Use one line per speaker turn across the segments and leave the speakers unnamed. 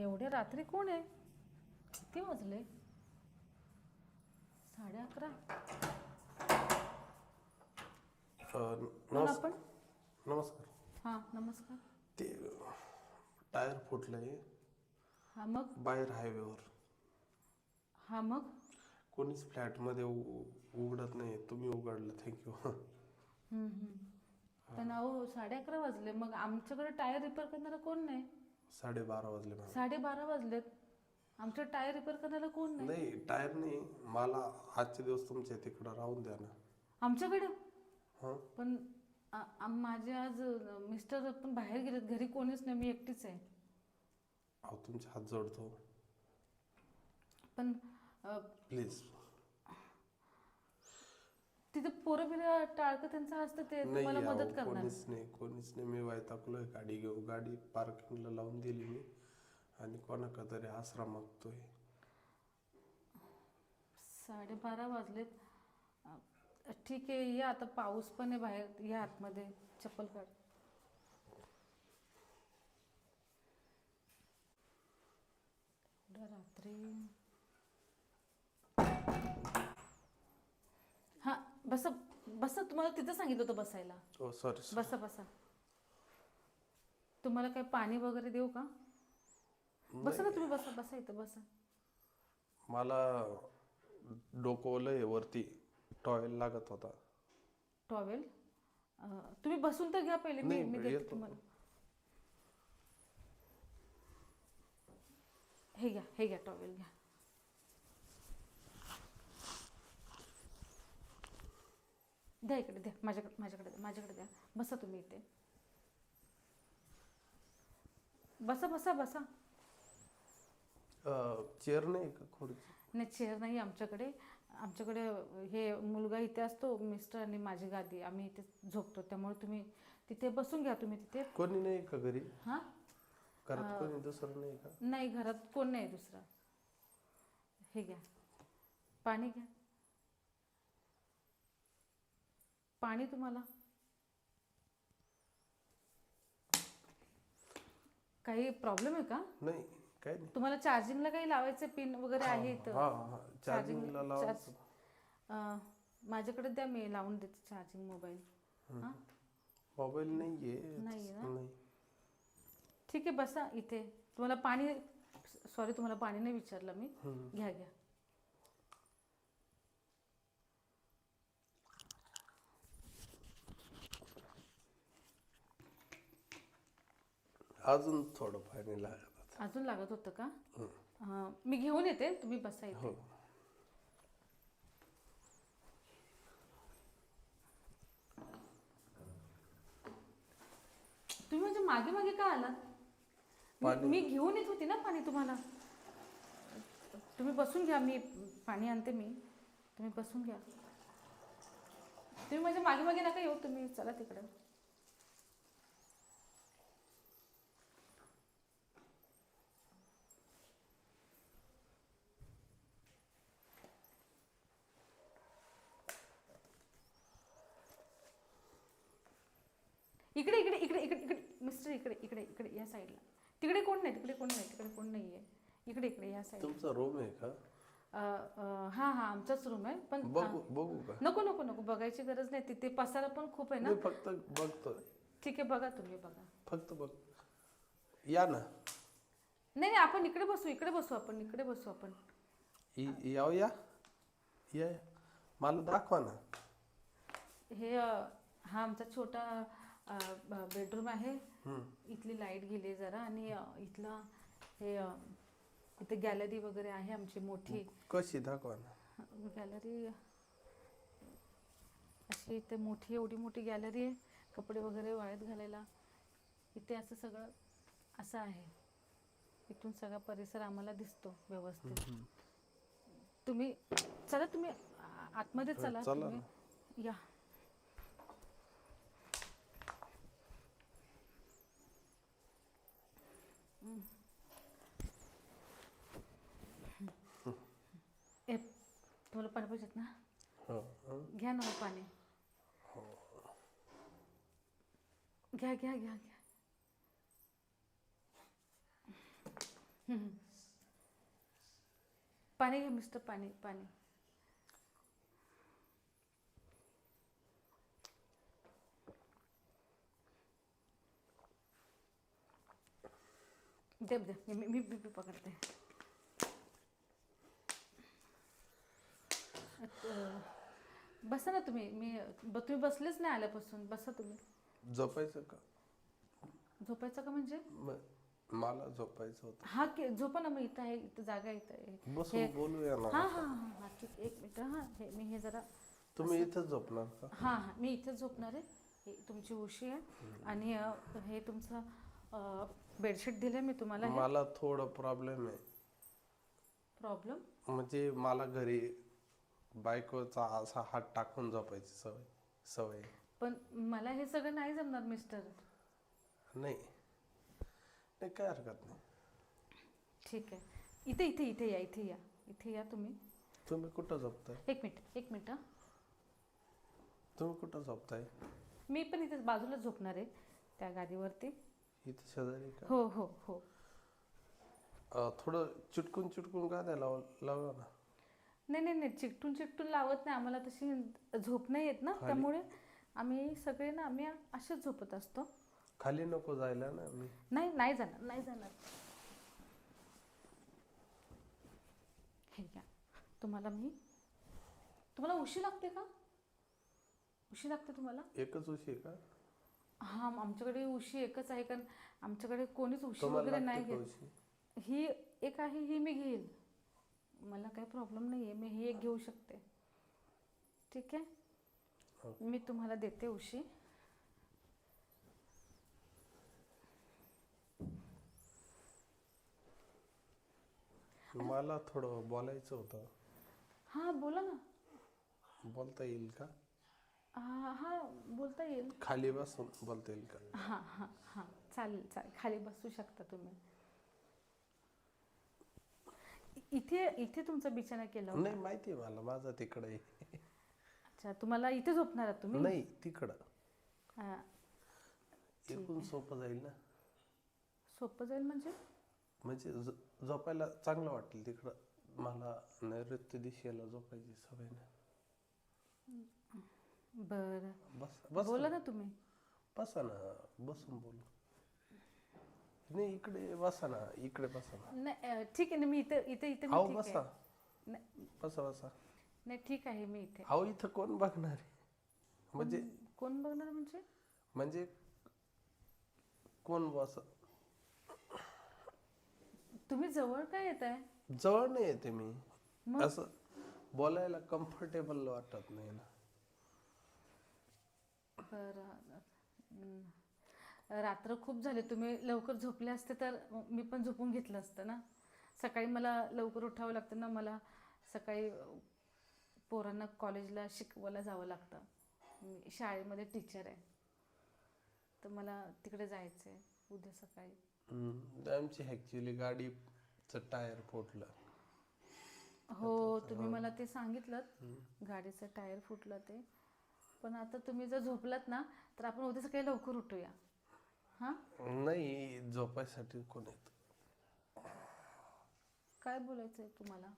एवढ्या रात्री कोण आहे? किती वाजले? 11:30. कोण आपण?
नमस्कार.
हां नमस्कार.
ते टायर फुटलंय
हां मग?
बाहेर हायवेवर.
हां मग?
कोणीच फ्लॅटमध्ये उघडत नाही, तुम्ही उघडलं, थँक्यू.
पण अहो 11:30 वाजले, मग आमच्याकडे टायर रिपेअर करणारा कोण नाही.
12:30 वाजले मॅम.
12:30 वाजलेत, आमच्या टायर रिपेअर करणारा कोण नाही.
नाही टायर नाही, मला आजचे दिवस तुमच्या तिकडं राहून द्या ना.
आमच्याकडे?
हां
पण माझे आज मिस्टर पण बाहेर गेलेत, घरी कोणीच नाही, मी एकटीच आहे.
अहो तुमचे हात जोडतो,
पण
प्लीज.
तिथे पोरं बिरं टाळकं त्यांचं असतं, ते तुम्हाला
नाही
मदत करणार.
कोणीच नाही. मी वैतागलोय, गाडी घेऊ, गाडी पार्किंगला लावून दिली मी आणि कोणाकडे तरी आसरा मागतोय.
12:30 वाजलेत. ठीक आहे, या आता, पाऊस पण आहे बाहेर, या आतमध्ये, चप्पल काढ. रात्री. हां बसा बसा, तुम्हाला तिथं सांगितलं होतं बसायला.
ओ सॉरी.
बसा बसा. तुम्हाला काय पाणी वगैरे देऊ का? बसा ना तुम्ही, बसा बसा, इथं बसा.
मला डोकवलंय वरती, टॉवेल लागत होता.
टॉवेल? तुम्ही बसून तर घ्या पहिले, मी देते तुम्हाला. हे घ्या टॉवेल घ्या. द्या इकडे, द्या माझ्याकडे द्या. बसा तुम्ही इथे, बसा बसा बसा.
चेअर नाही का खुर्ची?
नाही, चेअर नाही आमच्याकडे. हे मुलगा इथे असतो, मिस्टर आणि माझी गादी, आम्ही इथे झोपतो, त्यामुळे तुम्ही तिथे बसून घ्या. तुम्ही तिथे.
कोणी नाही का घरी?
हां
घरात कोणी दुसरं नाही का?
नाही, घरात कोण नाही दुसरं. हे घ्या, पाणी घ्या. पाणी तुम्हाला काही प्रॉब्लेम आहे का?
नाही, काही नाही.
तुम्हाला चार्जिंगला काही लावायचं, पिन वगैरे आहे इथं?
चार्जिंगला लावायचं.
माझ्याकडे द्या, मी लावून देते चार्जिंग मोबाईल. हां
मोबाईल नाहीये.
ना? ठीक आहे, बसा इथे. तुम्हाला पाणी, सॉरी तुम्हाला पाणी नाही विचारलं मी. घ्या.
अजून थोडं पाणी लागत.
अजून लागत होतं का? मी घेऊन येते, तुम्ही बसा इथे.
हो.
तुम्ही म्हणजे मागे का आलात? मी घेऊन येत होती ना पाणी तुम्हाला. तुम्ही बसून घ्या, मी पाणी आणते. तुम्ही बसून घ्या. तुम्ही माझ्या मागे नका येऊ, तुम्ही चला तिकडे. इकडे मिस्टर, इकडे या साईडला. तिकडे कोण नाहीये. इकडे या साईडला.
तुमचा रूम आहे का?
हां आमचाच रूम आहे. पण
बघू का?
नको बघायची गरज नाही, तिथे पसारा पण खूप आहे ना.
फक्त बघतो.
ठीक आहे, बघा तुम्ही, बघा.
फक्त बघ, या ना.
नाही, आपण इकडे बसू आपण.
या मला दाखवा ना.
हा आमचा छोटा बेडरूम आहे. इथली लाईट गेली जरा, आणि इथला इथे गॅलरी वगैरे आहे आमची मोठी.
कशी दाखवा ना.
गॅलरी अशी इथे मोठी, एवढी मोठी गॅलरी आहे, कपडे वगैरे वाळत घालायला. इथे असं सगळं असं आहे. इथून सगळा परिसर आम्हाला दिसतो व्यवस्थित. तुम्ही चला, तुम्ही आतमध्ये चला. तुम्ही या. तुम्हाला पाणी पाहिजेत ना? घ्या ना पाणी. घ्या. हम्म. पाणी घ्या मिस्टर, पाणी पाणी. दे दे, मी पकडते. बसा ना तुम्ही. तुम्ही बसलेच नाही आल्यापासून. बसा तुम्ही.
झोपायचं का?
झोपायचं का म्हणजे?
मला झोपायचं होतं.
हा की झोपा ना. मग इथं आहे, इथं जागा आहे, इथं आहे.
बसून बोलूया ना.
हा हा हा हा ठीक. एक मिनिट. हा मी हे जरा.
तुम्ही इथंच झोपणार का?
हा हा मी इथेच झोपणार आहे. ही तुमची उशी आहे आणि हे तुमचं बेडशीट दिलं मी तुम्हाला.
मला थोडं प्रॉब्लेम आहे.
प्रॉब्लेम
म्हणजे मला घरी बायकोचा असा हात टाकून झोपायची सवय.
पण मला हे सगळं नाही जमणार मिस्टर.
नाही नाही, काय हरकत नाही.
ठीक आहे. इथे इथे इथे या, इथे या तुम्ही.
तुम्ही कुठं झोपताय?
एक मिनिट हा.
तुम्ही कुठं झोपताय?
मी पण इथे बाजूला झोपणार आहे, त्या गादीवरती.
इथं शेजारी का?
हो हो हो.
थोडं चिटकून गाद्या लावा ना.
नाही चिकटून लावत नाही. आम्हाला तशी झोप नाही येत ना, त्यामुळे आम्ही सगळे ना आम्ही असेच झोपत असतो.
खाली नको जायला ना.
नाही जाणार. हे घ्या. तुम्हाला उशी लागते का? उशी लागते तुम्हाला?
एकच उशी आहे का?
हा, आमच्याकडे उशी एकच आहे, कारण आमच्याकडे कोणीच उशी
तुम्हाला
वगैरे नाही
लागते का
घेत.
उशी?
ही एक आहे, ही मी घेईल. मला काही प्रॉब्लेम नाही आहे, मी ही एक घेऊ शकते. ठीक आहे, मी तुम्हाला देते उशी.
मला थोडं बोलायचं होतं.
हा बोला ना.
बोलता येईल का?
हा बोलता येईल.
खाली बसून बोलता येईल का?
हा चालेल. खाली बसू शकता तुम्ही. इथे तुमचा बिछाना केला होता?
नाही, माहिती आहे मला, माझा तिकडे आहे.
अच्छा, तुम्हाला इथे झोपणार आहात तुम्ही?
नाही, तिकडं.
हा,
एकूण सोपं जाईल ना.
सोपं जाईल
म्हणजे झोपायला चांगलं वाटेल तिकडं. मला नैऋत्य दिशेला झोपायची सवय ना.
बरं,
बस
बोला ना तुम्ही.
बसा ना, बसून बोलू. नाही, इकडे बसा ना, इकडे बसा ना.
नाही ठीक आहे ना, मी इथे
अहो
ठीक
बसा.
आहे.
बसा.
नाही ठीक आहे, मी इथे.
अहो इथं कोण बघणार आहे? म्हणजे
कोण बघणार म्हणजे
कोण बस?
तुम्ही जवळ काय येत आहे?
जवळ नाही येते मी.
मग?
असं बोलायला कम्फर्टेबल वाटत नाही ना.
बरं, रात्र खूप झाले. तुम्ही लवकर झोपले असते तर मी पण झोपून घेतलं असतं ना. सकाळी मला लवकर उठावं लागतं ना. मला सकाळी पोरांना कॉलेजला शिकवायला जावं लागतं. मी शाळेमध्ये टीचर आहे, तर मला तिकडे जायचं आहे उद्या सकाळी.
आमची ॲक्च्युली गाडीचं टायर फुटलं.
हो, तुम्ही मला ते सांगितलं, गाडीचं टायर फुटलं ते. पण आता तुम्ही जर झोपलात ना, तर आपण उद्या सकाळी लवकर उठूया. हां?
नाही, झोपायसाठी कोण येत?
काय बोलायचं आहे तुम्हाला?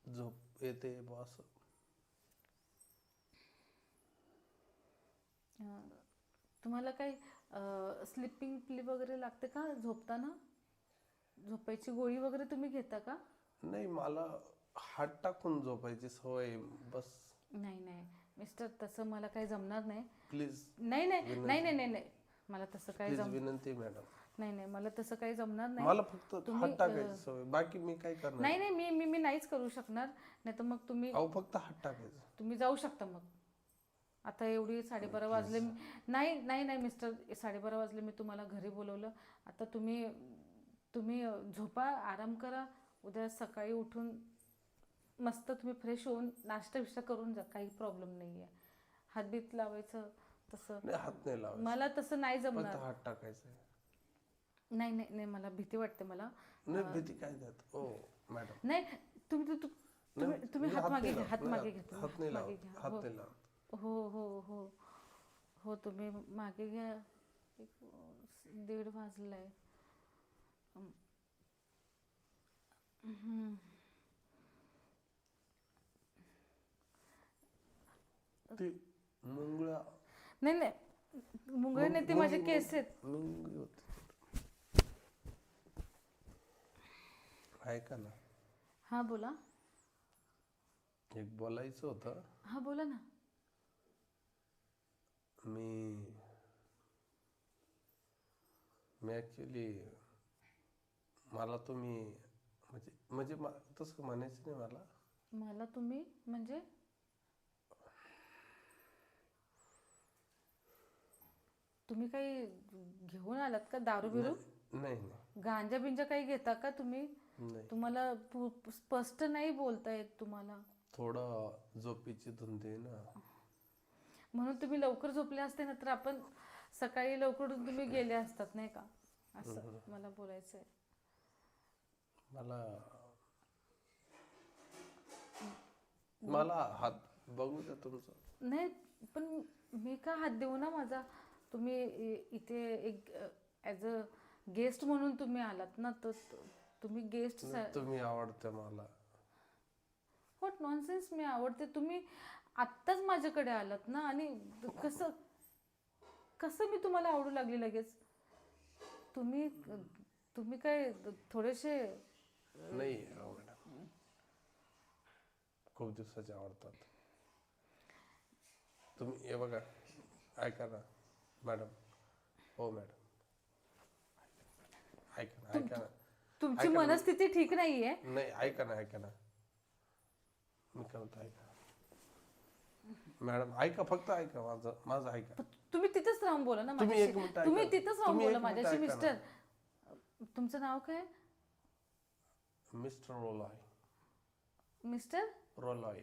झोप येते बॉस.
तुम्हाला काही स्लिपिंग पिल वगैरे लागते का झोपताना? झोपायची गोळी वगैरे तुम्ही घेता का?
नाही, मला हात टाकून झोपायची सवय बस.
नाही मिस्टर, तसं मला काही जमणार नाही.
प्लीज.
नाही मला तसं काही
विनंती मॅडम.
नाही मला तसं काही जमणार नाही.
मला फक्त हात टाकायची सवय, बाकी मी काय करणार?
नाही मी नाहीच करू शकणार. नाही तर मग तुम्ही
फक्त हात टाकायचं.
तुम्ही जाऊ शकता मग. आता एवढी 12:30 वाजले. नाही मिस्टर, 12:30 वाजले. मी तुम्हाला घरी बोलवलं. आता तुम्ही झोपा, आराम करा. उद्या सकाळी उठून मस्त तुम्ही फ्रेश होऊन नाश्ता बिष्टा करून जा. काही प्रॉब्लेम नाही आहे. हातबीत लावायचं तसं
हात नाही लावायचं.
मला तसं नाही जमणार.
हात टाकायचं.
नाही मला भीती वाटते मला.
नाही, भीती काय देत? ओ मॅडम.
नाही, तुम्ही हात मागे घ्या. हात मागे घ्या.
हात नाही लावत.
हो तुम्ही मागे घ्या. 1:30 वाजलाय.
ती मुंगळा
नाही नाही, मुंगळे नाही, ते माझे केस आहेत.
मुंगळी होती. ऐका ना,
हा बोला.
एक बोलायचं होतं.
हा बोला ना.
मी ॲक्च्युली मला तुम्ही म्हणजे तसं म्हणायचं नाही मला.
मला तुम्ही म्हणजे तुम्ही काही घेऊन आलात का? दारू बिरू,
नाही नाही
गांजा बिंजा काही घेता का तुम्ही?
नाही,
तुम्हाला स्पष्ट नाही बोलता येत तुम्हाला,
थोडं झोपेची धुंदी आहे ना.
म्हणून तुम्ही लवकर झोपले असते ना तर आपण सकाळी लवकर उठून तुम्ही गेले असतात नाही का, असं मला बोलायचं आहे.
मला हात बघू द्या तुमचा.
नाही पण मी का हात देऊ ना माझा? तुम्ही इथे एक ॲज अ गेस्ट म्हणून तुम्ही आलात ना, तर तुम्ही गेस्ट.
तुम्ही आवडते मला.
व्हॉट नॉनसेन्स, मी आवडते? तुम्ही आत्ताच माझ्याकडे आलात ना, आणि कसं कसं मी तुम्हाला आवडू लागली लगेच? तुम्ही काय थोडेसे
नाही मॅडम, खूप दिवसाचे आवडतात तुम्ही. हे बघा, ऐका ना मॅडम. हो मॅडम, ऐका ना.
तुमची मनस्थिती ठीक नाहीये.
नाही, ऐका ना मी काय म्हणतो, ऐका मॅडम, ऐका, फक्त ऐका, माझं ऐका.
तुम्ही तिथेच राहून बोला ना
तुम्ही एक
माझ्याशी.
मिनिट ऐका.
तुम्ही तिथेच राहून
तुम्ही
बोला
एक मिनिट
माझ्याशी.
ऐका
मिस्टर, तुमचं नाव काय?
मिस्टर रोलॉय.
मिस्टर
रोलॉय.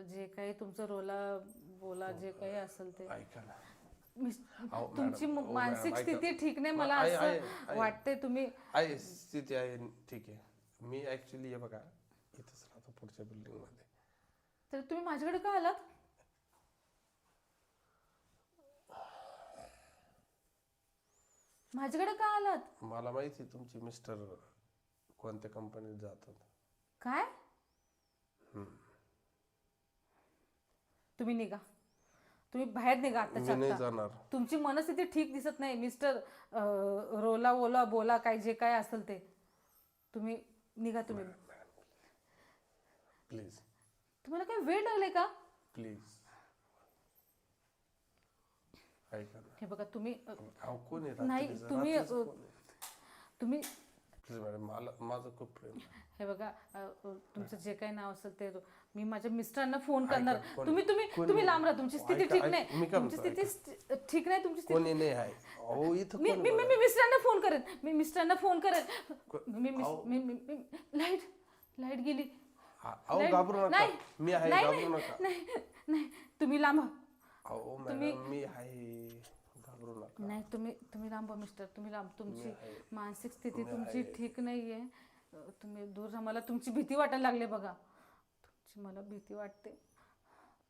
जे काही तुमचं रोला बोला, जे काही असेल ते.
ऐका ना.
तुमची
मॅडम,
मानसिक
ऐका.
स्थिती ठीक नाही, मला असं वाटतंय. तुम्ही
आहे, स्थिती आहे, ठीक आहे. मी ऍक्च्युली हे बघा इथंच राहतो, पुढच्या बिल्डिंग मध्ये.
तर तुम्ही माझ्याकडे का आलात? माझ्याकडे का आलात?
मला माहिती तुमचे मिस्टर कोणत्या कंपनीत जातात.
काय? तुम्ही निघा, तुम्ही बाहेर निघा आताच्या
नाही
आता.
जाणार.
तुमची मनस्थिती ठीक दिसत नाही मिस्टर. रोला ओला बोला, काय जे काय असेल ते. तुम्ही निघा. तुम्ही
प्लीज.
तुम्हाला काय वेळ लागले का?
प्लीज ऐका ना.
हे बघा तुम्ही
कोण आहे
नाही, तुम्ही
प्लीज मॅडम, माझं खूप प्रेम आहे.
हे बघा, तुमचं जे काही नाव असेल ते मी माझ्या मिस्टरांना फोन करणार. तुम्ही लांब राहा. तुमची स्थिती ठीक नाही. तुमची स्थिती ठीक नाही. तुमची स्थिती
कोणी नाही आहे. अहो इथं
मी मिस्टरांना फोन करेन. लाईट गेली.
अहो घाबरू नका, मी आहे, घाबरू नका.
नाही तुम्ही लांब.
अहो मॅडम, मी आहे, घाबरू नका.
नाही तुम्ही लांब मिस्टर, तुम्ही लांब. तुमची मानसिक स्थिती तुमची ठीक नाहीये. तुम्ही दूर राहा. मला तुमची भीती वाटायला लागली बघा. मला भीती वाटते.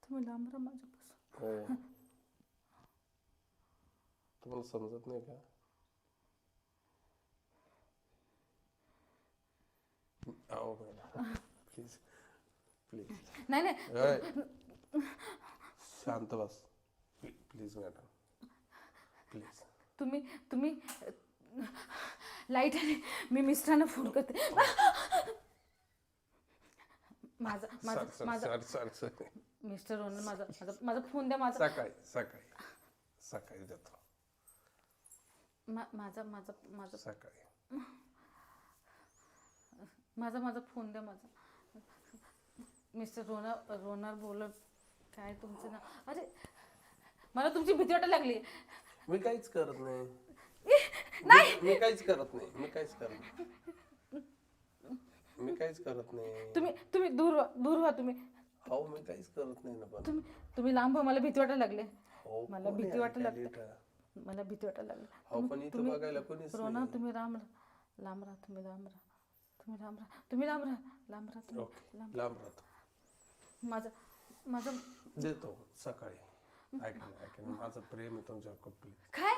तुम्ही लांब राहा माझ्यापासून.
हो, तुम्हाला समजत नाही का? अहो मॅडम, प्लीज प्लीज.
नाही
शांत बस प्लीज मॅडम, प्लीज.
तुम्ही लाईट आली. मी मिस्टरांना फोन करते. माझा मिस्टर ओनर, माझा फोन द्या. माझा
सकाळी देतो.
माझा
सकाळी
माझा फोन द्या. माझा मिस्टर रोनर बोल. काय तुमचं नाव? अरे मला तुमची भीती वाटायला लागली.
मी काहीच करत नाही. मी काहीच करत नाही.
तुम्ही दूर व्हा तुम्ही.
हो, मी काहीच करत नाही ना. पण
तुम्ही लांब व्हा. मला भीती वाटायला लागली.
हो,
मला भीती वाटायला लागली.
हो, पण इथं बघायला कोणीच नाही.
रोना तुम्ही लांब राहा. तुम्ही लांब
राहतो.
माझं
देतो सकाळी. ऐका ना, माझं प्रेम आहे तुमच्यावर खूप.
काय?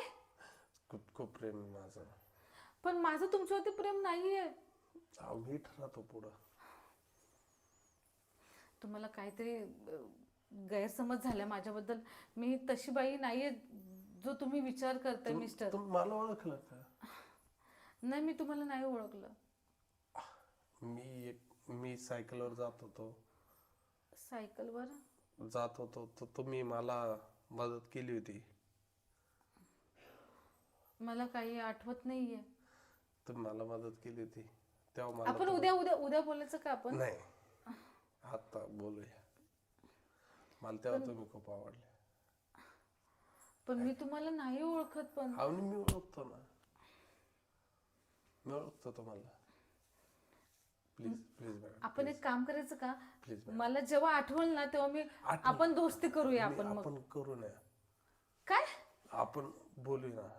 खूप प्रेम आहे माझं.
पण माझं तुमच्यावरती प्रेम नाहीये.
मी ठरवतो पुढं.
तुम्हाला काहीतरी गैरसमज झाला माझ्याबद्दल. मी तशी बाई नाहीये जो तुम्ही विचार करताय मिस्टर.
तुम्ही मला ओळखलं का?
नाही, मी तुम्हाला नाही ओळखलं.
मी सायकलवर जात होतो.
सायकलवर
जात होतो तर तुम्ही मला मदत केली होती.
मला काही आठवत नाहीये.
तुम्ही मला मदत केली होती तेव्हा मला
आपण उद्या उद्या उद्या बोलायचं का आपण?
नाही, आता बोलूया. मला तेव्हा तुम्ही खूप आवडले.
पण मी तुम्हाला नाही ओळखत. पण
मी ओळखतो ना, मी ओळखतो तुम्हाला. प्लीज प्लीज मॅडम,
आपण एक काम करायचं का?
प्लीज
मला जेव्हा आठवण ना तेव्हा मी आपण दोस्ती करूया. आपण
करू नये.
काय
आपण बोलूया.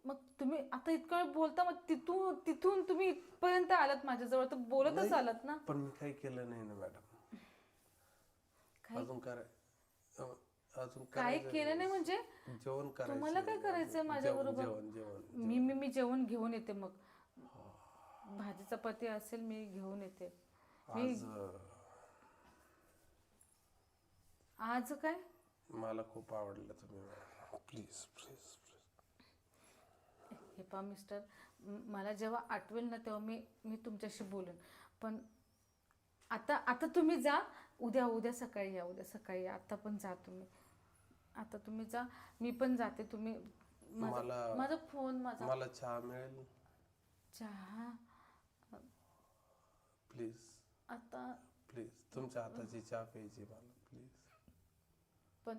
मग तुम्ही आता इतका वेळ बोलता, मग तिथून तुम्ही इथपर्यंत आलात माझ्याजवळ, तर बोलतच आलात ना.
पण मी काही केलं नाही ना मॅडम. अजून
काय केलं नाही म्हणजे?
जेवण करायचं.
तुम्हाला काय करायचंय माझ्या बरोबर? मी जेवण घेऊन येते. मग भाजी चपाती असेल मी घेऊन येते. आज काय?
मला खूप आवडलं तुम्ही. प्लीज प्लीज
हे पहा मिस्टर, मला जेव्हा आठवेल ना तेव्हा मी तुमच्याशी बोलेन. पण आता तुम्ही जा. उद्या सकाळी या. उद्या सकाळी या. आता पण जा तुम्ही. आता तुम्ही जा. मी पण जाते. तुम्ही माझा फोन
मला चहा मिळेल?
चहा
प्लीज.
आता
प्लीज तुमच्या हाताची चहा प्यायची मला प्लीज.
पण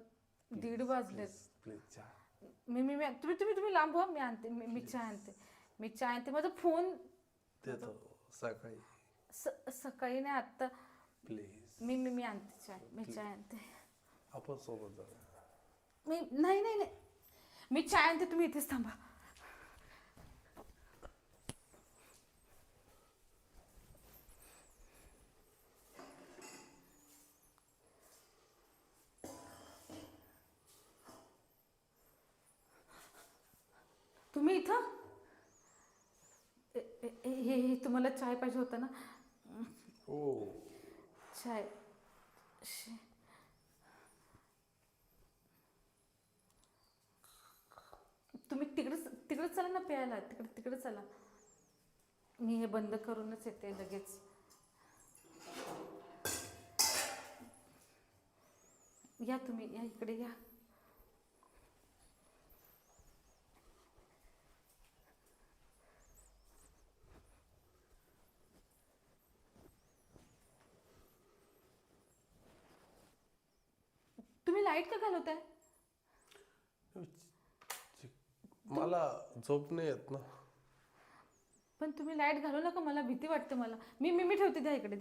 1:30 वाजलेत.
प्लीज चहा.
तुम्ही लांब व्हा. मी आणते. मी चहा आणते. माझा फोन
देतो सकाळी.
सकाळी नाही, आत्ता
प्लीज.
मी आणते चहा. मी चहा आणते.
आपण सोबत जाऊया.
नाही, मी चहा आणते. तुम्ही इथेच थांबा. तुम्ही इथं? हे तुम्हाला चाय पाहिजे होता ना?
हो.
चाय. तुम्ही तिकडे चला ना प्यायला. तिकडे चला. मी हे बंद करूनच येते लगेच. या तुम्ही, या इकडे या. तुम्ही लाईट का घालवताय?
मला झोप नाही येत ना.
पण तुम्ही लाईट घालू नका. मला भीती वाटते. मला मी ठेवते. द्या इकडे.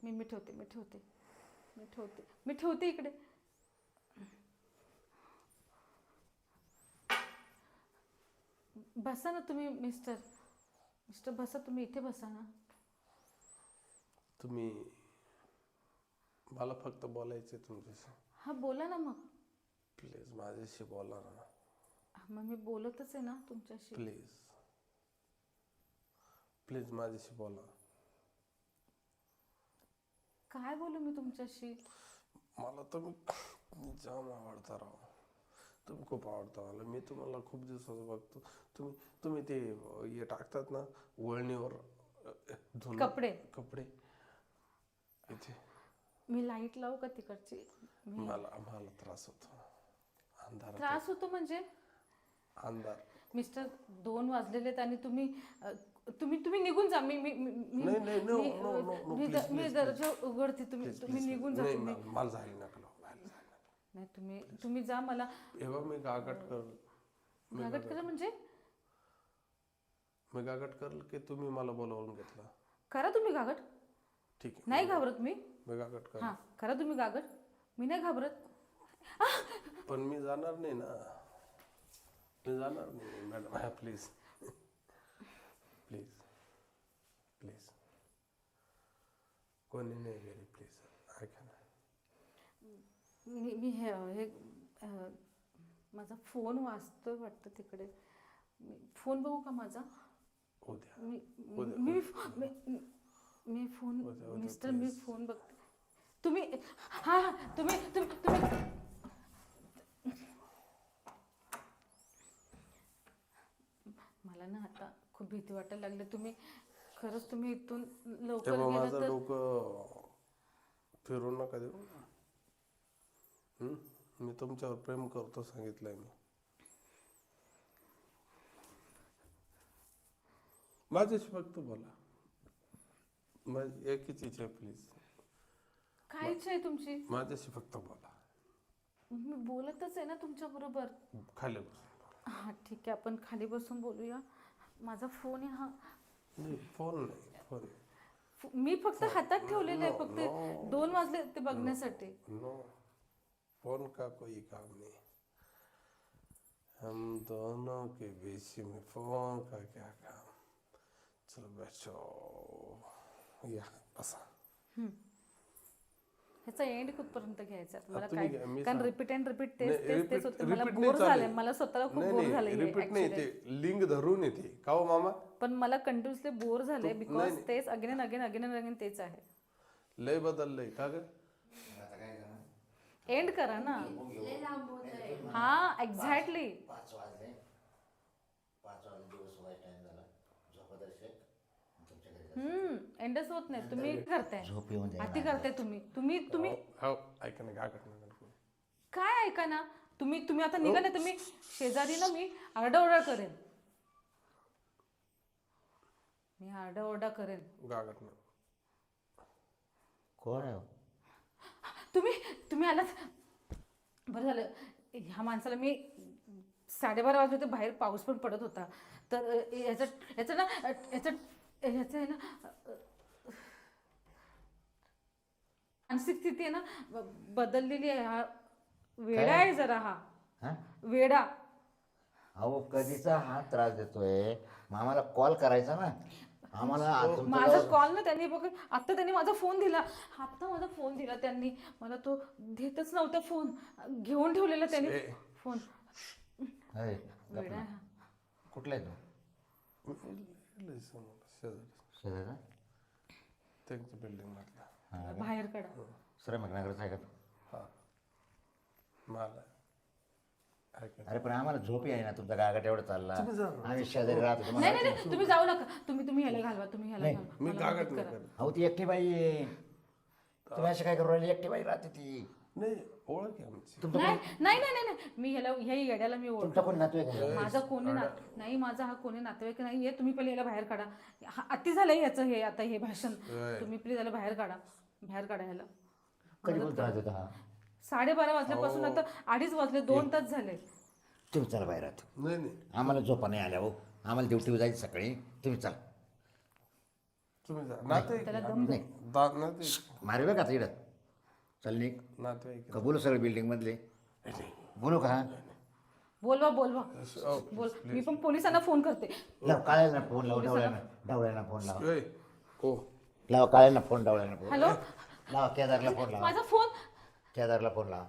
मी ठेवते इकडे. बसा ना तुम्ही मिस्टर बसा. तुम्ही इथे बसा ना.
तुम्ही मला फक्त बोलायचे तुमच्याशी.
हा बोला ना मग.
प्लीज माझ्याशी बोला ना.
मग मी बोलतच आहे ना तुमच्याशी.
प्लीज प्लीज माझ्याशी बोला.
काय बोलू मी तुमच्याशी?
मला तुम्ही जाम आवडता राव. तुम्ही खूप आवडता मला. मी तुम्हाला खूप दिवसाचं बघतो. तुम्ही ते हे टाकतात ना वळणीवर कपडे इथे.
मी लाईट लावू का तिकडची?
मला त्रास होतो. अंधार.
त्रास होतो म्हणजे?
अंधार.
मिस्टर 2 वाजलेलेत आणि तुम्ही निघून जा. मी दरवाजा उघडते. तुम्ही निघून जा.
मला जायला नका.
नाही, तुम्ही जा. मला
मी गागट कर
म्हणजे?
मी गागट करल की तुम्ही मला बोलावून घेतला.
करा तुम्ही गागट.
ठीक आहे.
नाही घाबरत मी
गागट कर.
हा करा तुम्ही गागट. मी नाही घाबरत.
पण मी जाणार नाही ना. मॅडम. Please please please. कोणी नाही गेली. प्लीज ऐका ना.
मी हे माझा फोन वाजतोय वाटतं तिकडे. फोन बघू का माझा?
उद्या
मी फोन मिस्टर मी फोन बघते. तुम्ही हा तुम्ही तुम्ही तुम्ही मला ना आता खूप भीती वाटायला लागली. तुम्ही खरंच तुम्ही इथून लवकर
तेव्हा
गेला
माझं
तर
डोकं फिरून नका देऊ. मी तुमच्यावर प्रेम करतो सांगितलंय मी. माझ्याशी फक्त बोला. माझी एकच इच्छा आहे, प्लीज
काय इच्छा आहे तुमची?
माझ्याशी फक्त बोला.
मी बोलतच आहे ना तुमच्या बरोबर.
खाली बसून.
हा ठीक आहे, आपण खाली बसून बोलूया. माझा फोन आहे हा.
नाही, फोन नाही, फोन.
मी फक्त हातात ठेवलेलं आहे, फक्त 2 वाजले ते बघण्यासाठी.
नो, फोन का कोई काम नहीं, हम दोनों के बीच में फोन का क्या काम. चलो बैठो, या बसा.
ह्याचा एंड कुठपर्यंत घ्यायचा मला
तुम्ही
काय?
घ्या, मी
कारण
सांग-
रिपीट अँड रिपीट
नाही,
तेच होतं. मला
repeat
बोर
नाही
झालंय,
चालेल.
मला स्वतःला खूप
नाही
बोर
नाही,
झालंय हे
रिपीट नाही,
actually.
ते लिंक धरून येते का हो मामा.
पण मला कंटिन्युअसली बोर झालंय बिकॉज
नाही.
तेच again again again and again तेच आहे.
लय बदललंय का ग.
एंड करा ना. हा एक्झॅक्टली.
5 वाजले 5 वाजले दिवस व्हायचा टाइम झाला. झोपत असेल तुमच्या घरी
एंडच होत नाही. तुम्ही करताय,
झोप येऊन जाईल.
अति करताय तुम्ही तुम्ही तुम्ही
हो ऐका ना, काय करणार
काय ऐका ना. तुम्ही आता निघा ना. तुम्ही शेजारी ना मी आरडाओरडा करेन. मी आरडाओरडा करेन.
गागट नाही.
कोण आहे हो?
तुम्ही आलात बरं झालं. ह्या माणसाला मी 12:30 वाजले होते, बाहेर पाऊस पण पडत होता. तर याचं आहे ना मानसिक स्थिती आहे ना बदललेली आहे. हा वेडा आहे जरा.
हा?
वेडा.
अहो कधीचा हा त्रास देतोय. मग आम्हाला कॉल करायचा ना. आम्हाला तुमचं
माझा
गाव-
कॉल ना त्यांनी बघ आता त्यांनी माझा फोन दिला. आता माझा फोन दिला त्यांनी मला. तो देतच नव्हता फोन. घेऊन ठेवलेला त्यांनी फोन.
अरे, गप्प
वेडा
ना.
आहे हा.
कुठला आहे तो? शेजारचा?
त्यांच्या बिल्डिंग मधला.
हा,
बाहेर काढा.
श्रमिकनगरचा आहे का तो?
हा, मला ऐका.
अरे पण आम्हाला झोप आहे ना. तुमचा गागाट एवढं चालला.
तुम्ही जा.
आम्ही शेजारी राहतो.
नाही
तुम्हाला
नाही नाही तुम्ही जाऊ नका. तुम्ही ह्याला घालवा. तुम्ही ह्याला
नाही,
घालवा.
मी
मला
गागट
मदत
नाही
करा.
करत.
अहो ती एकटी बाई आहे. तुम्ही असं काय करू राहिले? एकटी बाई राहते ती.
नाही, ओळख आहे आमची.
तुमचा
नाही नाही नाही नाही नाही. मी ह्या येड्याला मी ओळख.
तुमचा कोण नातू आहे का?
माझा कोणी नाही. माझा हा कोणी नातेवाईक नाहीये. तुम्ही पहिले याला बाहेर काढा. अति झालंय याचं हे आता हे भाषण. तुम्ही प्लीज याला बाहेर काढा. बाहेर काढा याला.
कधी पण त्रास देतो हा?
12:30 वाजल्यापासून आता 2:30 वाजले. 2 तास झाले.
तुम्ही चला बाहेर राहतो.
नाही नाही,
आम्हाला झोपा नाही आल्या हो. आम्हाला ड्युटीवर जायचं सकाळी. तुम्ही चला.
तुम्ही जा. नातेवाईक
त्याला
आहे.
दम दे.
नातेवाईक
मारे बघा आता इकडं. चल निघ.
नातेवाईक
का बोलू सगळे बिल्डिंग मधले? बोलू का?
बोलवा बोल. मी पण पोलिसांना फोन करते.
लाव काळ्यांना फोन लाव. डावळ्यांना फोन लाव.
ए, हो
लाव काळ्यांना फोन. डावळ्यांना फोन
हॅलो.
लाव. केदारला फोन लाव.
माझा फोन.
केदारला फोन लाव.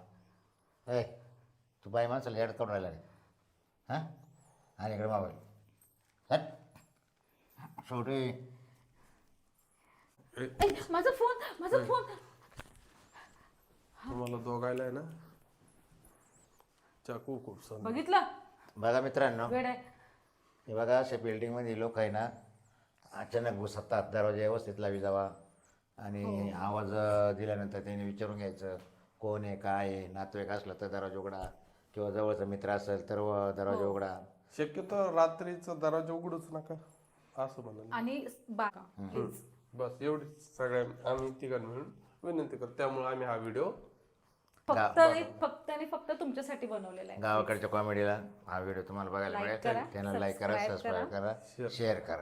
ए तू बाई माणसाला हेड करून राहिला रे. हां आणि इकडे मोबाईल शेवटी.
माझा फोन.
तुम्हाला दोघायला आहे ना चाकू खूप सण.
बघितला
बघा मित्रांनो,
वेड आहे.
हे बघा अशा बिल्डिंगमध्ये लोक आहे ना अचानक घुसतात. दरवाजा व्यवस्थित लावी जावा आणि आवाज दिल्यानंतर त्यांनी विचारून घ्यायचं कोण आहे काय आहे. नातेवाईक असलं तर दरवाजा उघडा किंवा जवळचा मित्र असेल तर दरवाजा उघडा.
शक्यतो रात्रीचा दरवाजा उघडूच नका असं म्हणाल.
आणि प्लीज
बस एवढीच सगळ्या आम्ही तिघांनी मिळून विनंती करतो. त्यामुळे आम्ही हा व्हिडिओ
फक्त तुमच्यासाठी बनवलेला आहे.
गावाकडच्या कॉमेडीला हा व्हिडिओ तुम्हाला बघायला
Like
मिळेल.
करा,
चॅनल लाईक करा,
subscribe
सबस्क्राईब करा, शेअर करा.